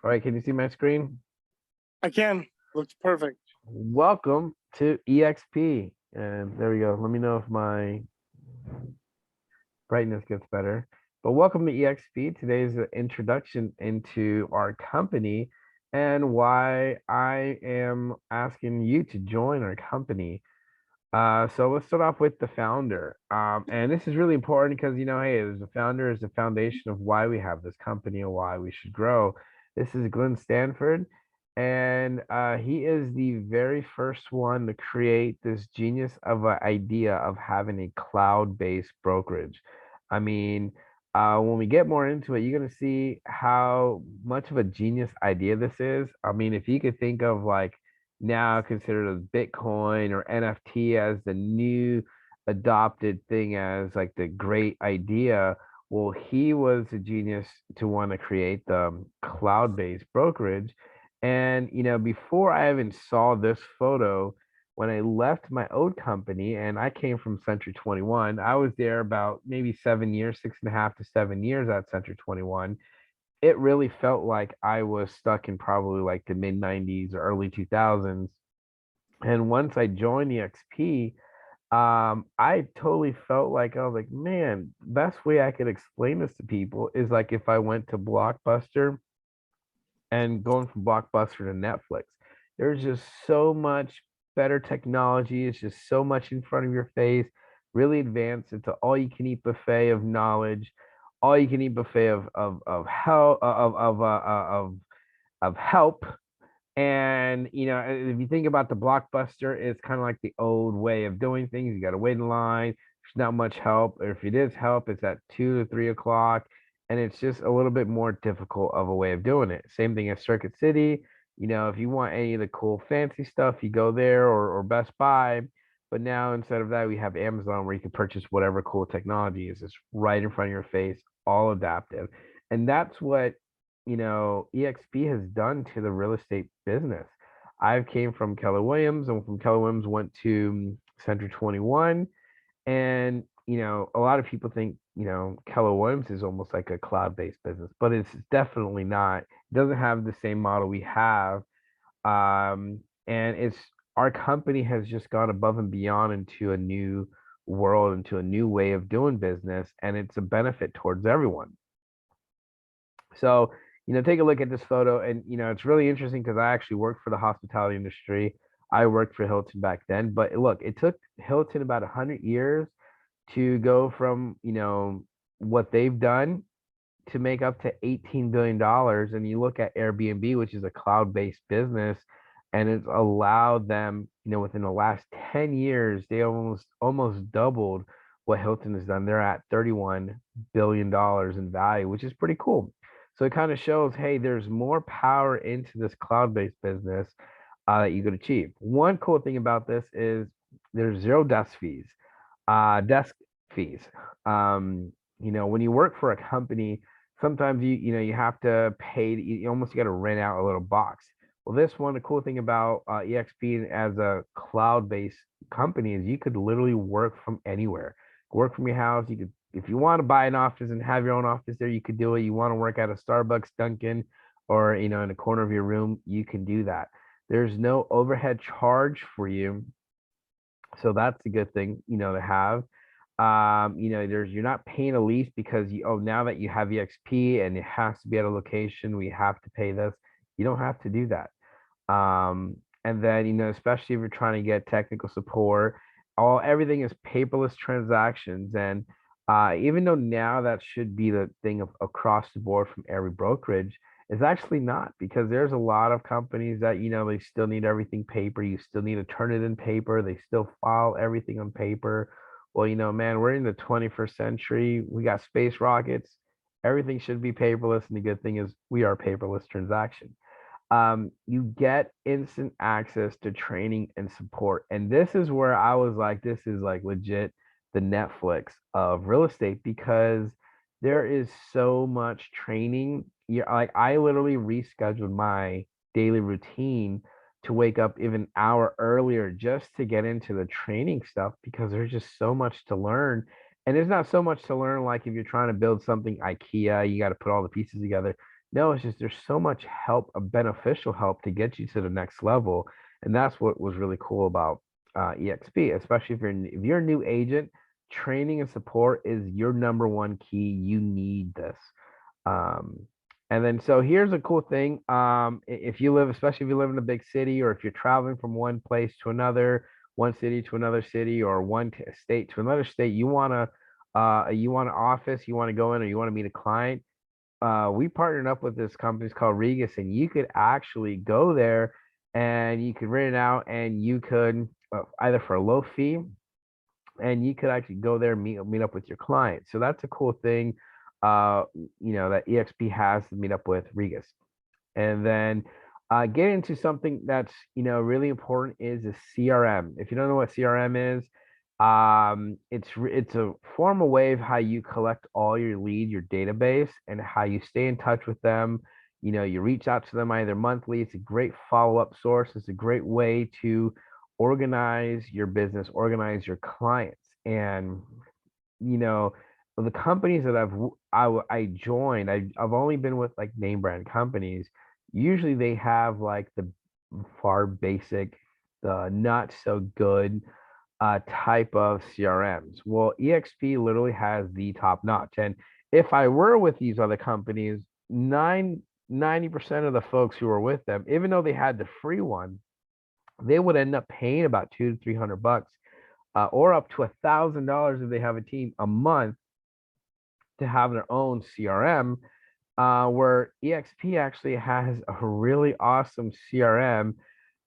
All right, can you see my screen? I can. Looks perfect. Welcome to EXP. And there we go. Let me know if my brightness gets better. But welcome to EXP. Today's an introduction into our company and why I am asking you to join our company. So let's start off with the founder. And this is really important because, hey, as a founder is the foundation of why we have this company and why we should grow. This is Glenn Stanford, and he is the very first one to create this genius of an idea of having a cloud-based brokerage. I mean, when we get more into it, you're going to see how much of a genius idea this is. I mean, if you could think of like now considered as Bitcoin or NFT as the new adopted thing as like the great idea. Well, he was a genius to want to create the cloud-based brokerage. And before I even saw this photo, when I left my old company and I came from Century 21, I was there about maybe 7 years, 6.5 to 7 years at Century 21. It really felt like I was stuck in probably like the mid 90s or early 2000s. And once I joined the XP, I totally felt like I was like, man, best way I could explain this to people is like if I went to Blockbuster and going from Blockbuster to Netflix. There's just so much better technology. It's just so much in front of your face, really advanced. It's an all-you-can-eat buffet of knowledge, all-you-can-eat buffet of help of help. And if you think about the Blockbuster, it's kind of like the old way of doing things. You got to wait in line. There's not much help. Or if it is help, it's at 2 to 3 o'clock, and it's just a little bit more difficult of a way of doing it. Same thing as Circuit City. If you want any of the cool fancy stuff, you go there or Best Buy. But now instead of that, we have Amazon where you can purchase whatever cool technology is. It's right in front of your face, all adaptive. And that's what EXP has done to the real estate business. I came from Keller Williams, and from Keller Williams went to Century 21. And a lot of people think Keller Williams is almost like a cloud-based business, but it's definitely not. It doesn't have the same model we have. And it's our company has just gone above and beyond into a new world, into a new way of doing business, and it's a benefit towards everyone. So, take a look at this photo, and it's really interesting because I actually worked for the hospitality industry. I worked for Hilton back then, but look, it took Hilton about 100 years to go from what they've done to make up to $18 billion. And you look at Airbnb, which is a cloud-based business, and it's allowed them, within the last 10 years, they almost doubled what Hilton has done. They're at $31 billion in value, which is pretty cool. So it kind of shows, hey, there's more power into this cloud-based business that you could achieve. One cool thing about this is there's zero desk fees. When you work for a company, sometimes you have to pay. You almost got to rent out a little box. Well, this one, the cool thing about EXP as a cloud-based company is you could literally work from anywhere. Work from your house. You could, if you want to buy an office and have your own office there, you could do it. You want to work at a Starbucks, Dunkin', or in the corner of your room, you can do that. There's no overhead charge for you, so that's a good thing, to have. You're not paying a lease because now that you have EXP and it has to be at a location, we have to pay this. You don't have to do that. And then, especially if you're trying to get technical support, everything is paperless transactions. And even though now that should be the thing of across the board from every brokerage, it's actually not, because there's a lot of companies that, they still need everything paper. You still need to turn it in paper. They still file everything on paper. Well, man, we're in the 21st century. We got space rockets. Everything should be paperless. And the good thing is we are paperless transaction. You get instant access to training and support. And this is where I was like, this is like legit the Netflix of real estate, because there is so much training. Like I literally rescheduled my daily routine to wake up even an hour earlier just to get into the training stuff, because there's just so much to learn. And there's not so much to learn like if you're trying to build something IKEA, you got to put all the pieces together. No, it's just there's so much help, a beneficial help to get you to the next level, and that's what was really cool about EXP, especially if you're a new agent. Training and support is your number one key. You need this. Um, and then so here's a cool thing. If you live, especially if you live in a big city, or if you're traveling from one place to another, one city to another city, or one state to another state, you want an office, you want to go in, or you want to meet a client. We partnered up with this company it's called Regis, and you could actually go there and you could rent it out, and you could either for a low fee, and you could actually go there and meet up with your client. So that's a cool thing, that EXP has to meet up with Regis. And then get into something that's really important is a CRM. If you don't know what CRM is, it's a formal way of how you collect all your lead, your database, and how you stay in touch with them. You reach out to them either monthly. It's a great follow-up source. It's a great way to organize your business, organize your clients, and you know the companies that I joined. I've only been with like name brand companies. Usually they have like the far basic, the not so good type of CRMs. Well, EXP literally has the top notch. And if I were with these other companies, 90% of the folks who were with them, even though they had the free one, they would end up paying about 200 to 300 bucks, or up to $1,000 if they have a team a month to have their own CRM. Where EXP actually has a really awesome CRM.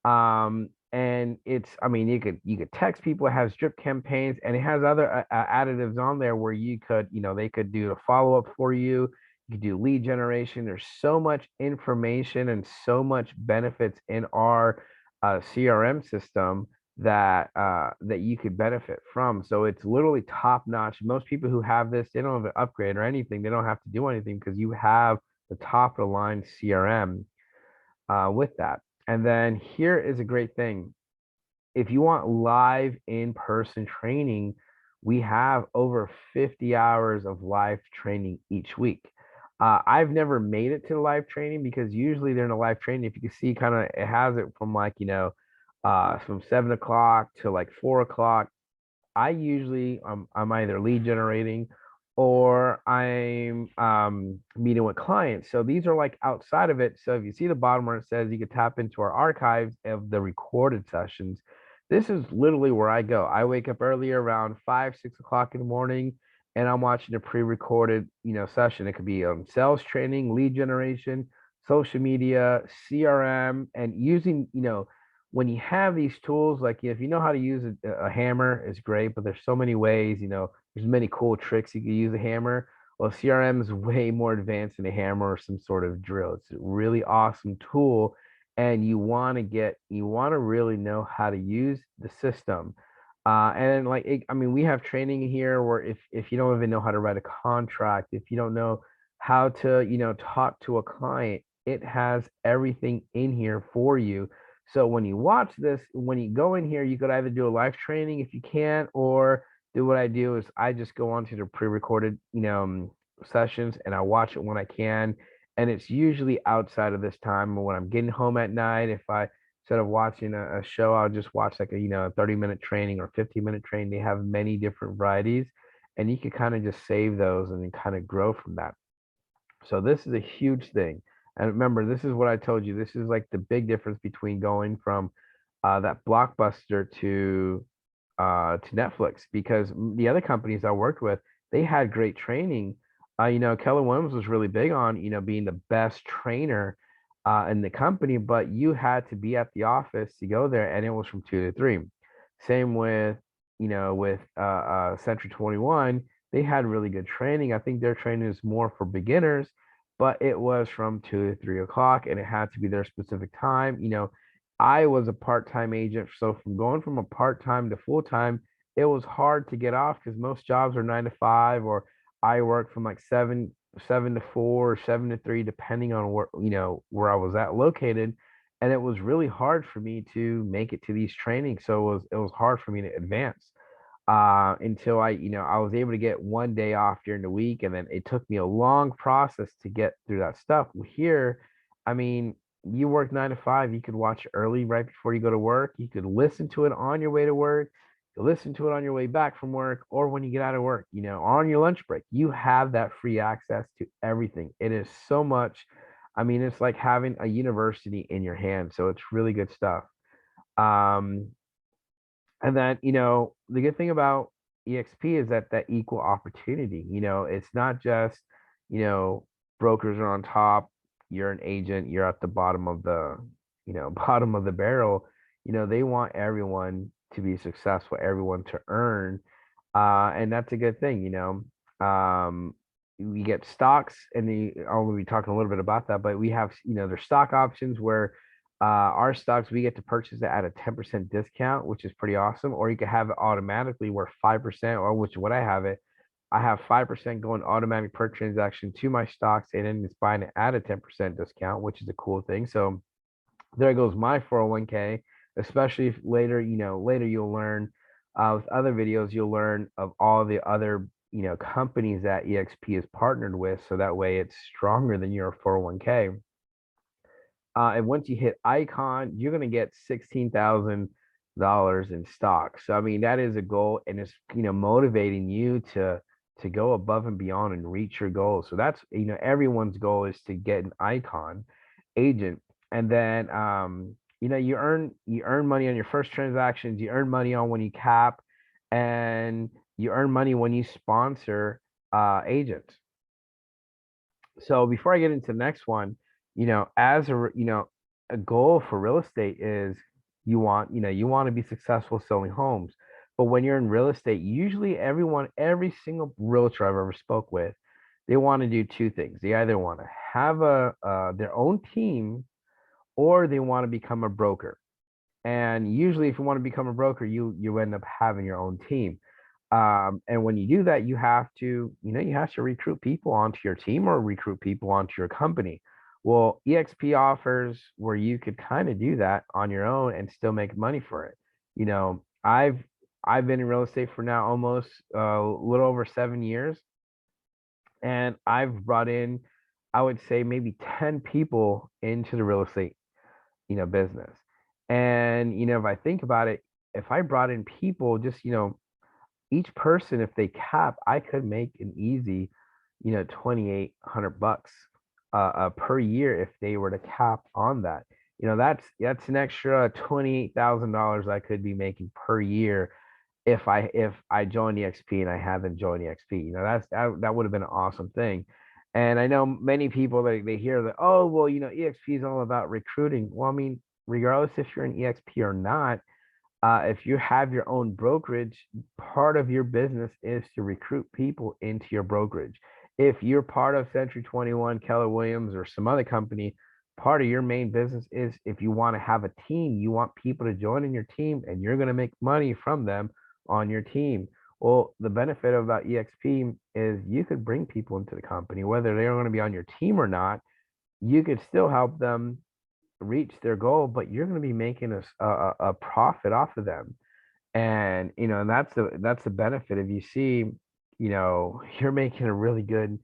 And I mean, you could text people. It has drip campaigns, and it has other additives on there where they could do a follow up for you. You could do lead generation. There's so much information and so much benefits in our CRM system that you could benefit from. So it's literally top notch. Most people who have this, they don't have to upgrade or anything. They don't have to do anything because you have the top of the line CRM with that. And then here is a great thing. If you want live in-person training, we have over 50 hours of live training each week. I've never made it to the live training because usually they're in a live training. If you can see, kind of it has it from like, from 7 o'clock to like 4 o'clock. I'm either lead generating or I'm meeting with clients. So these are like outside of it. So if you see the bottom where it says you can tap into our archives of the recorded sessions, this is literally where I go. I wake up early around 5, 6 o'clock in the morning, and I'm watching a pre-recorded, session. It could be sales training, lead generation, social media, CRM, and using, when you have these tools, like if you know how to use a hammer, it's great, but there's so many ways, there's many cool tricks you can use a hammer. Well, CRM is way more advanced than a hammer or some sort of drill. It's a really awesome tool, and you want to really know how to use the system. And like, I mean, we have training here where if you don't even know how to write a contract, if you don't know how to, talk to a client, it has everything in here for you. So when you watch this, when you go in here, you could either do a live training if you can, or do what I do is I just go onto the pre-recorded, sessions, and I watch it when I can. And it's usually outside of this time when I'm getting home at night. If I instead of watching a show, I'll just watch like a 30-minute training or 15-minute training. They have many different varieties, and you can kind of just save those and then kind of grow from that. So this is a huge thing. And remember, this is what I told you. This is like the big difference between going from that Blockbuster to Netflix, because the other companies I worked with, they had great training. Keller Williams was really big on, being the best trainer in the company, but you had to be at the office to go there, and it was from 2 to 3. Same with, Century 21. They had really good training. I think their training is more for beginners, but it was from 2 to 3 o'clock, and it had to be their specific time. I was a part-time agent, so from going from a part-time to full-time, it was hard to get off because most jobs are 9 to 5, or I work from like seven to 4 or 7 to 3, depending on where I was at located. And it was really hard for me to make it to these trainings. So it was hard for me to advance. until I was able to get one day off during the week, and then it took me a long process to get through that stuff. Here, I mean, you work 9 to 5, you could watch early right before you go to work. You could listen to it on your way to work. You listen to it on your way back from work, or when you get out of work, on your lunch break. You have that free access to everything. It is so much. I mean, it's like having a university in your hand. So it's really good stuff. Um, and then, the good thing about EXP is that equal opportunity, it's not just, you know, brokers are on top, you're an agent, you're at the bottom of the, bottom of the barrel. They want everyone to be successful, everyone to earn. And that's a good thing. We get stocks, and I'll be talking a little bit about that, but we have, there's stock options where our stocks, we get to purchase it at a 10% discount, which is pretty awesome. Or you can have it automatically where 5%, or which what I have it, I have 5% going automatic per transaction to my stocks, and then it's buying it at a 10% discount, which is a cool thing. So there goes my 401k, especially if later, later you'll learn with other videos, you'll learn of all the other, companies that EXP is partnered with. So that way it's stronger than your 401k. And once you hit icon, you're gonna get $16,000 in stock. So I mean, that is a goal, and it's motivating you to go above and beyond and reach your goals. So that's everyone's goal is to get an icon agent, and then you earn money on your first transactions. You earn money on when you cap, and you earn money when you sponsor agents. So before I get into the next one, as a goal for real estate is you want to be successful selling homes. But when you're in real estate, usually every single realtor I've ever spoke with, they want to do two things. They either want to have their own team, or they want to become a broker. And usually, if you want to become a broker, you end up having your own team. And when you do that, you have to recruit people onto your team or recruit people onto your company. Well, EXP offers where you could kind of do that on your own and still make money for it. I've been in real estate for now almost a little over 7 years, and I've brought in, I would say, maybe 10 people into the real estate business. And if I think about it, if I brought in people, just each person, if they cap, I could make an easy, 2,800 bucks per year if they were to cap on that. That's an extra $28,000 I could be making per year if I joined EXP and I haven't joined EXP. That would have been an awesome thing. And I know many people, they hear that, oh well, EXP is all about recruiting. Well, I mean, regardless if you're an EXP or not, if you have your own brokerage, part of your business is to recruit people into your brokerage. If you're part of Century 21, Keller Williams, or some other company, part of your main business is, if you want to have a team, you want people to join in your team, and you're going to make money from them on your team. Well, the benefit about EXP is you could bring people into the company, whether they're going to be on your team or not. You could still help them reach their goal, but you're going to be making a profit off of them. And and that's the benefit. If you see, you're making a really good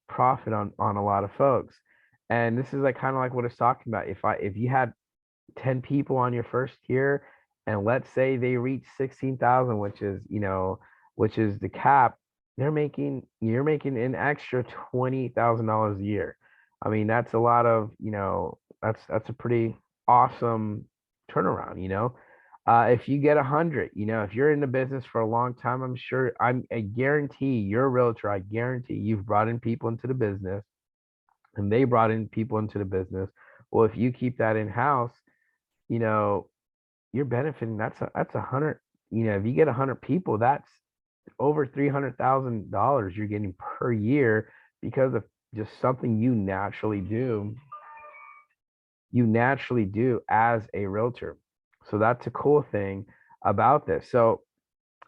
profit on a lot of folks. And this is like kind of like what it's talking about. If you had 10 people on your first year, and let's say they reach 16,000, which is the cap, you're making an extra $20,000 a year. I mean, that's a lot of, that's a pretty awesome turnaround. If you get 100, if you're in the business for a long time, I guarantee you're a realtor. I guarantee you've brought in people into the business, and they brought in people into the business. Well, if you keep that in house, you know, you're benefiting. That's 100. If you get 100 people, that's over $300,000 you're getting per year, because of just something you naturally do as a realtor. So that's a cool thing about this. So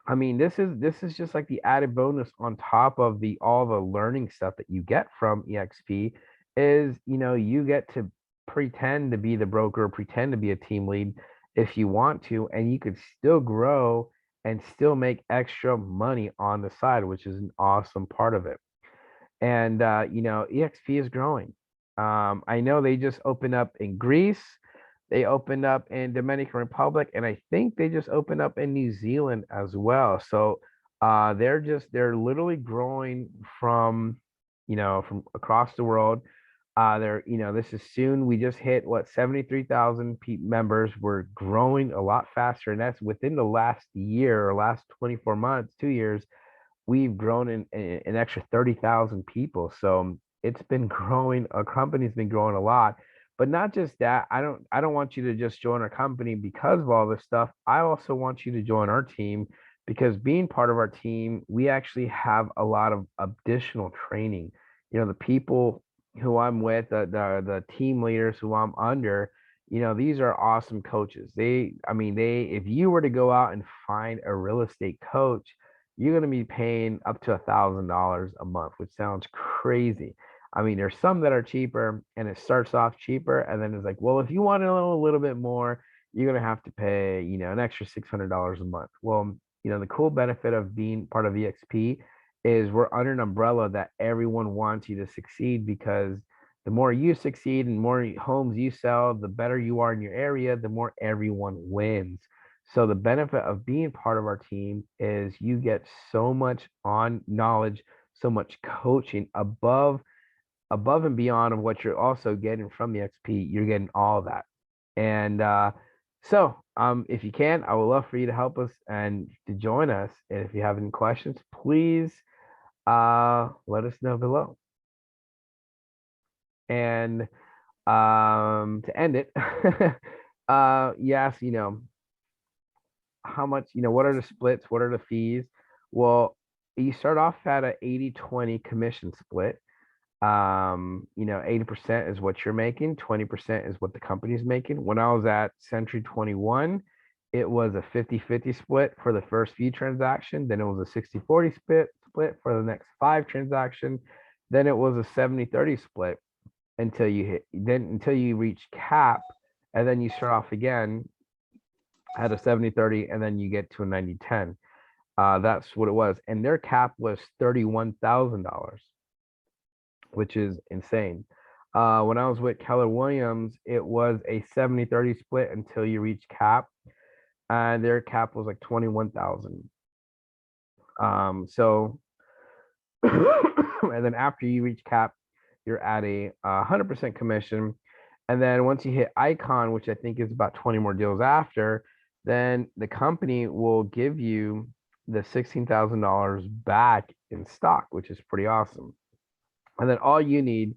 I mean, this is just like the added bonus on top of the all the learning stuff that you get from EXP, is you get to pretend to be the broker, pretend to be a team lead if you want to, and you could still grow and still make extra money on the side, which is an awesome part of it. And EXP is growing. I know they just opened up in Greece, they opened up in Dominican Republic, and I think they just opened up in New Zealand as well. So they're literally growing from from across the world. They're, this is soon. We just hit what, 73,000 members. We're growing a lot faster, and that's within the last year or last 24 months, 2 years. We've grown in an extra 30,000 people. So it's been growing. Our company's been growing a lot. But not just that, I don't want you to just join our company because of all this stuff. I also want you to join our team because being part of our team, we actually have a lot of additional training. The people who I'm with, the team leaders who I'm under, these are awesome coaches. If you were to go out and find a real estate coach, you're going to be paying up to $1,000 a month, which sounds crazy. There's some that are cheaper and it starts off cheaper. And then it's like, well, if you want to know a little bit more, you're going to have to pay, an extra $600 a month. Well, the cool benefit of being part of EXP is we're under an umbrella that everyone wants you to succeed, because the more you succeed and more homes you sell, the better you are in your area, the more everyone wins. So the benefit of being part of our team is you get so much on knowledge, so much coaching above and beyond of what you're also getting from the XP. You're getting all of that. And if you can, I would love for you to help us and to join us. And if you have any questions, please let us know below. And to end it, yes, how much, what are the splits? What are the fees? Well, you start off at a 80-20 commission split. 80% is what you're making, 20% is what the company's making. When I was at Century 21, it was a 50-50 split for the first few transactions. Then it was a 60-40 split for the next 5 transactions. Then it was a 70-30 split until you reach cap, and then you start off again at a 70-30, and then you get to a 90-10. That's what it was. And their cap was $31,000, which is insane. When I was with Keller Williams, it was a 70-30 split until you reach cap, and their cap was like 21,000. And then after you reach cap, you're at a 100% commission. And then once you hit Icon, which I think is about 20 more deals after, then the company will give you the $16,000 back in stock, which is pretty awesome. And then all you need